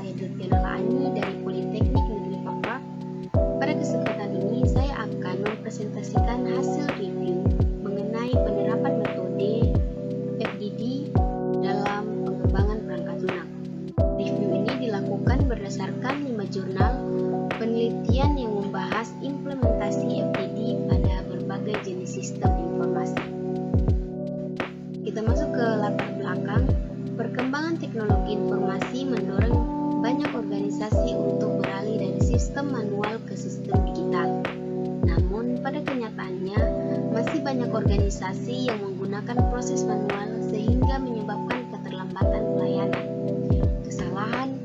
saya Dirtiana Ani dari Politeknik Negeri Papua. Pada kesempatan ini saya akan mempresentasikan hasil review mengenai penerapan metode FDD dalam pengembangan perangkat lunak. Review ini dilakukan berdasarkan 5 jurnal penelitian yang membahas implementasi FDD pada berbagai jenis sistem informasi. Kita masuk ke latar belakang. Perkembangan teknologi informasi mendorong banyak organisasi untuk beralih dari sistem manual ke sistem digital. Namun, pada kenyataannya, masih banyak organisasi yang menggunakan proses manual sehingga menyebabkan keterlambatan pelayanan, kesalahan,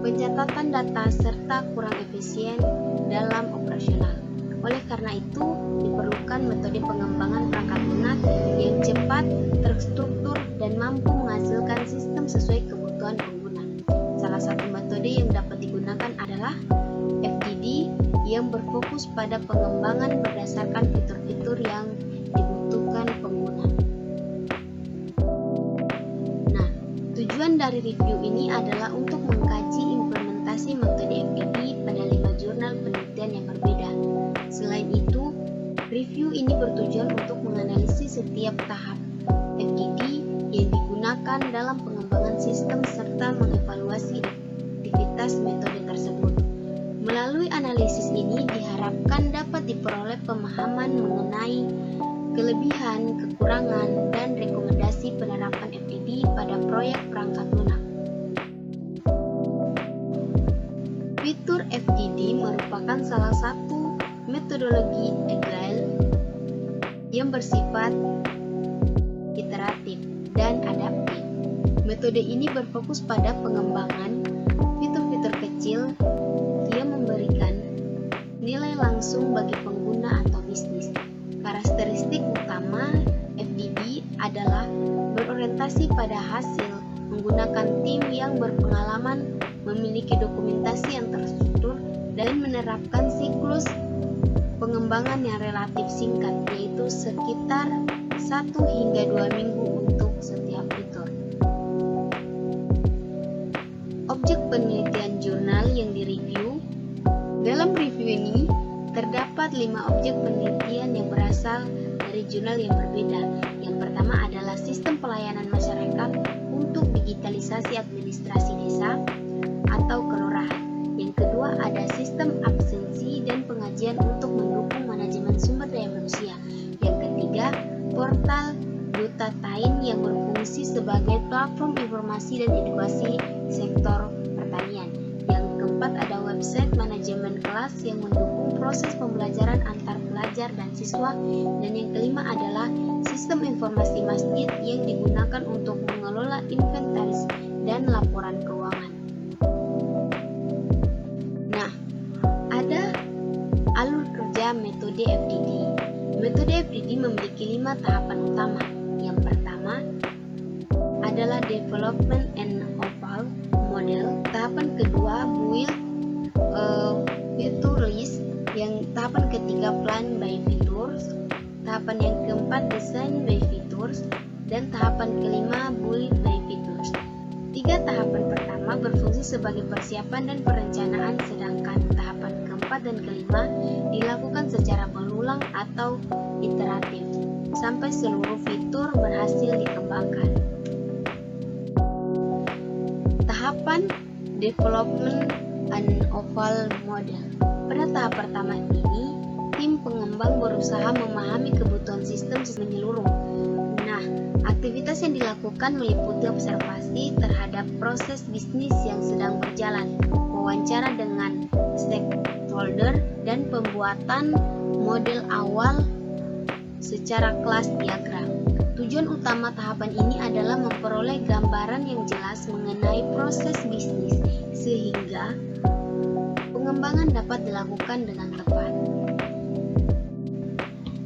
pencatatan data, serta kurang efisien dalam operasional. Oleh karena itu, diperlukan metode pengembangan perangkat lunak yang cepat, terstruktur, dan mampu menghasilkan sistem sesuai kebutuhan pengguna. Salah satu metode yang dapat digunakan adalah FDD yang berfokus pada pengembangan berdasarkan fitur-fitur yang dibutuhkan pengguna. Nah, tujuan dari review ini adalah untuk mengkaji implementasi metode FDD pada 5 jurnal penelitian yang berbeda. Selain itu, review ini bertujuan untuk menganalisis setiap tahap FDD yang digunakan dalam pengembangan sistem serta mengevaluasi aktivitas metode tersebut. Melalui analisis ini diharapkan dapat diperoleh pemahaman mengenai kelebihan, kekurangan, dan rekomendasi penerapan FDD pada proyek perangkat lunak. Fitur FDD merupakan salah satu metodologi agile yang bersifat iteratif dan adaptif. Metode ini berfokus pada pengembangan fitur-fitur kecil yang memberikan nilai langsung bagi pengguna atau bisnis. Karakteristik utama FDD adalah berorientasi pada hasil, menggunakan tim yang berpengalaman, memiliki dokumentasi yang terstruktur, dan menerapkan siklus pengembangan yang relatif singkat, yaitu sekitar 1 hingga 2 minggu untuk setiap fitur. Objek penelitian jurnal yang direview. Dalam review ini, terdapat 5 objek penelitian yang berasal dari jurnal yang berbeda. Yang pertama adalah sistem pelayanan masyarakat untuk digitalisasi administrasi desa atau kelurahan. Yang kedua ada sistem absensi dan pengajian untuk mendukung manajemen sumber daya manusia. Yang ketiga, portal Duta Tain yang berfungsi sebagai platform informasi dan edukasi sektor pertanian. Yang keempat ada website manajemen kelas yang mendukung proses pembelajaran antar pelajar dan siswa. Dan yang kelima adalah sistem informasi masjid yang digunakan untuk mengelola inventaris dan laporan keuangan. Nah, ada alur kerja metode FDD. Metode FDD memiliki 5 tahapan utama. Yang pertama adalah development and overall model. Tahapan kedua build feature list. Yang tahapan ketiga plan by features. Tahapan yang keempat design by features. Dan tahapan kelima build by features. 3 tahapan pertama berfungsi sebagai persiapan dan perencanaan, sedangkan tahapan keempat dan kelima dilakukan secara berulang atau iteratif sampai seluruh fitur berhasil dikembangkan. Tahapan development and overall model. Pada tahap pertama ini, tim pengembang berusaha memahami kebutuhan sistem menyeluruh. Nah, aktivitas yang dilakukan meliputi observasi terhadap proses bisnis yang sedang berjalan, wawancara dengan stakeholder, dan pembuatan model awal secara kelas diagram. Tujuan utama tahapan ini adalah memperoleh gambaran yang jelas mengenai proses bisnis sehingga pengembangan dapat dilakukan dengan tepat.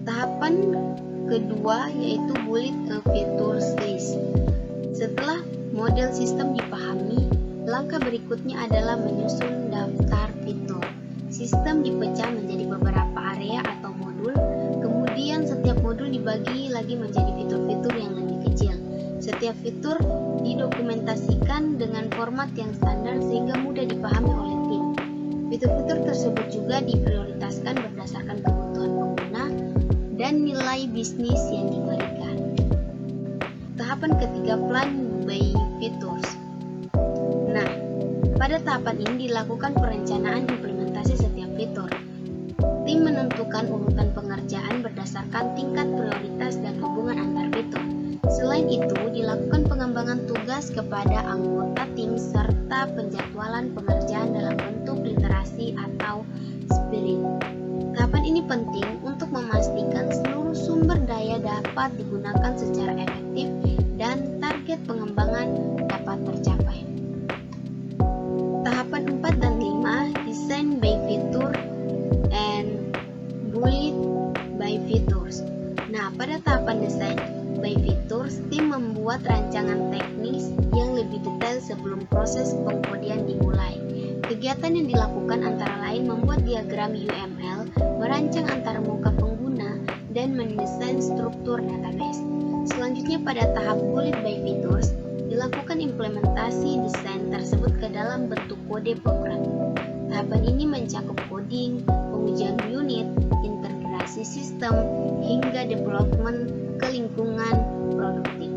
Tahapan kedua yaitu build a features list. Setelah model sistem dipahami, langkah berikutnya adalah menyusun daftar fitur. Sistem dipecah menjadi beberapa area atau modul, kemudian setiap modul dibagi lagi menjadi fitur-fitur yang lebih kecil. Setiap setiap fitur didokumentasikan dengan format yang standar sehingga mudah dipahami oleh tim. Fitur-fitur tersebut juga diprioritaskan berdasarkan kebutuhan pengguna dan nilai bisnis yang diberikan. Tahapan ketiga, plan by features. Nah, pada tahapan ini dilakukan perencanaan implementasi setiap fitur. Tim menentukan urutan pengerjaan berdasarkan tingkat prioritas dan hubungan antar fitur. Selain itu, dilakukan pengembangan tugas kepada anggota tim serta penjadwalan pengerjaan dalam bentuk literasi atau sprint. Tahapan ini penting untuk memastikan seluruh sumber daya dapat digunakan secara efektif dan target pengembangan dapat tercapai. Tahapan 4 dan 5, design by feature and bullet by features. Nah, pada tahapan desain by features, tim membuat rancangan teknis yang lebih detail sebelum proses pengkodian dimulai. Kegiatan yang dilakukan antara lain membuat diagram UML, merancang antarmuka pengguna, dan mendesain struktur database. Selanjutnya pada tahap bullet by features, dilakukan implementasi desain tersebut ke dalam bentuk kode program. Tahapan ini mencakup coding, pengujian unit, integrasi sistem, hingga development ke lingkungan produktif.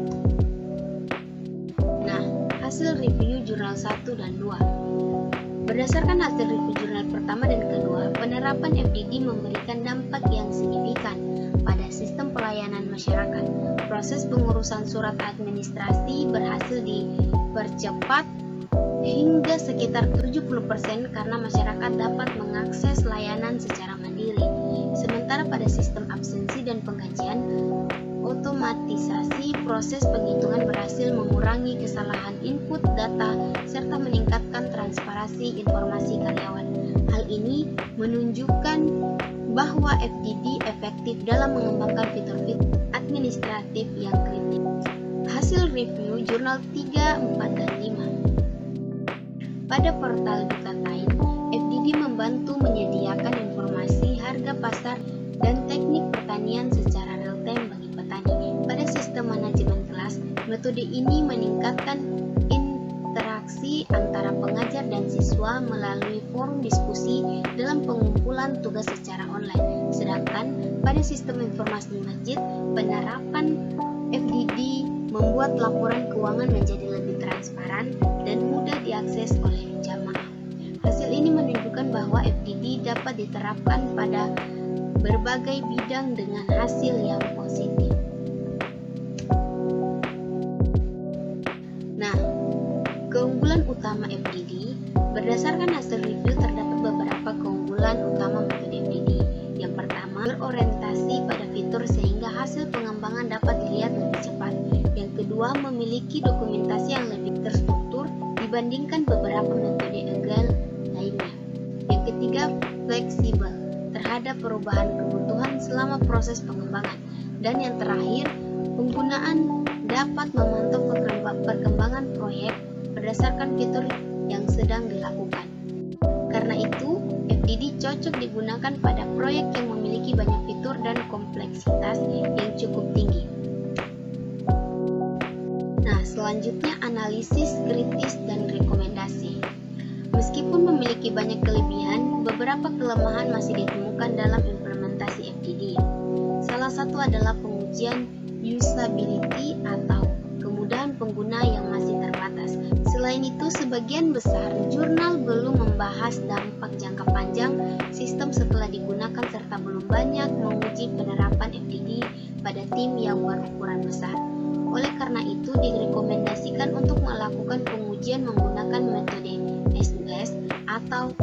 Nah, hasil review jurnal 1 dan 2. Berdasarkan hasil review jurnal pertama dan kedua, penerapan FDD memberikan dampak yang signifikan pada sistem pelayanan masyarakat. Proses pengurusan surat administrasi berhasil dipercepat hingga sekitar 70% karena masyarakat dapat mengakses layanan secara mandiri. Sementara pada sistem absensi dan penggajian, otomatisasi proses penghitungan berhasil mengurangi kesalahan input data serta meningkatkan transparansi informasi karyawan. Hal ini menunjukkan bahwa FDD efektif dalam mengembangkan fitur-fitur administratif yang kritis. Hasil review jurnal 3, 4, dan 5. Pada portal Dukatime, FDD membantu menyediakan informasi harga pasar dan teknik pertanian secara real-time bagi petani. Pada sistem manajemen kelas, metode ini meningkatkan interaksi antara pengajar dan siswa melalui forum diskusi dalam pengumpulan tugas secara online. Sedangkan pada sistem informasi masjid, penerapan FDD membuat laporan keuangan menjadi lebih transparan dan mudah diakses oleh jamaah. Hasil ini menunjukkan bahwa FDD dapat diterapkan pada berbagai bidang dengan hasil yang positif. Nah, keunggulan utama FDD. Berdasarkan hasil review terdapat beberapa keunggulan utama metode FDD. Yang pertama, berorientasi pada fitur sehingga hasil pengembangan dapat dilihat lebih cepat. Yang kedua, memiliki dokumentasi yang lebih terstruktur dibandingkan beberapa metode agile lainnya. Yang ketiga, fleksibel terhadap perubahan kebutuhan selama proses pengembangan. Dan yang terakhir, penggunaan dapat memantau perkembangan proyek berdasarkan fitur yang sedang dilakukan. Karena itu, FDD cocok digunakan pada proyek yang memiliki banyak fitur dan kompleksitas yang cukup tinggi. Nah, selanjutnya analisis kritis dan rekomendasi. Meskipun memiliki banyak kelebihan, beberapa kelemahan masih ditemukan dalam implementasi FDD. Salah satu adalah pengujian usability atau kemudahan pengguna yang masih terbatas. Selain itu, sebagian besar jurnal belum membahas dampak jangka panjang sistem setelah digunakan serta belum banyak menguji penerapan FDD pada tim yang berukuran besar. Oleh karena itu, direkomendasikan untuk melakukan pengujian menggunakan metode SUS atau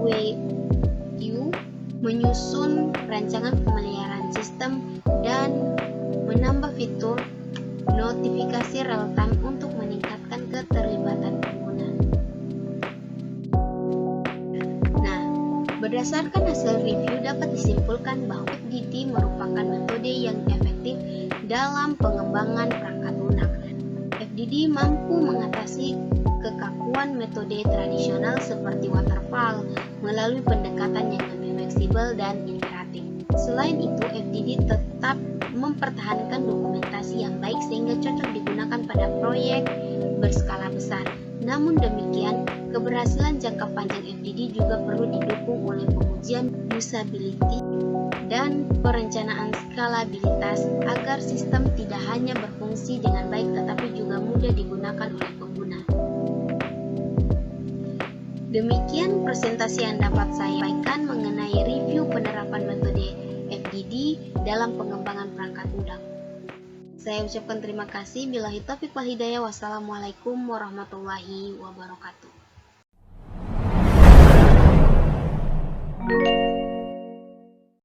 WU, menyusun rancangan pemeliharaan sistem, dan menambah fitur notifikasi real-time untuk meningkatkan keterlibatan pengguna. Nah, berdasarkan hasil review dapat disimpulkan bahwa FDD merupakan metode yang efektif dalam pengembangan perangkat lunak. FDD mampu mengatasi kekakuan metode tradisional seperti waterfall melalui pendekatan yang lebih fleksibel dan iteratif. Selain itu, FDD tetap mempertahankan dokumentasi yang baik sehingga cocok digunakan pada proyek berskala besar. Namun demikian, keberhasilan jangka panjang FDD juga perlu didukung oleh pengujian usability dan perencanaan skalabilitas agar sistem tidak hanya berfungsi dengan baik tetapi juga mudah digunakan oleh pengguna. Demikian presentasi yang dapat saya sampaikan mengenai review penerapan metode FDD dalam pengembangan perangkat lunak. Saya ucapkan terima kasih. Billahi taufiq wal hidayah. Wassalamualaikum warahmatullahi wabarakatuh.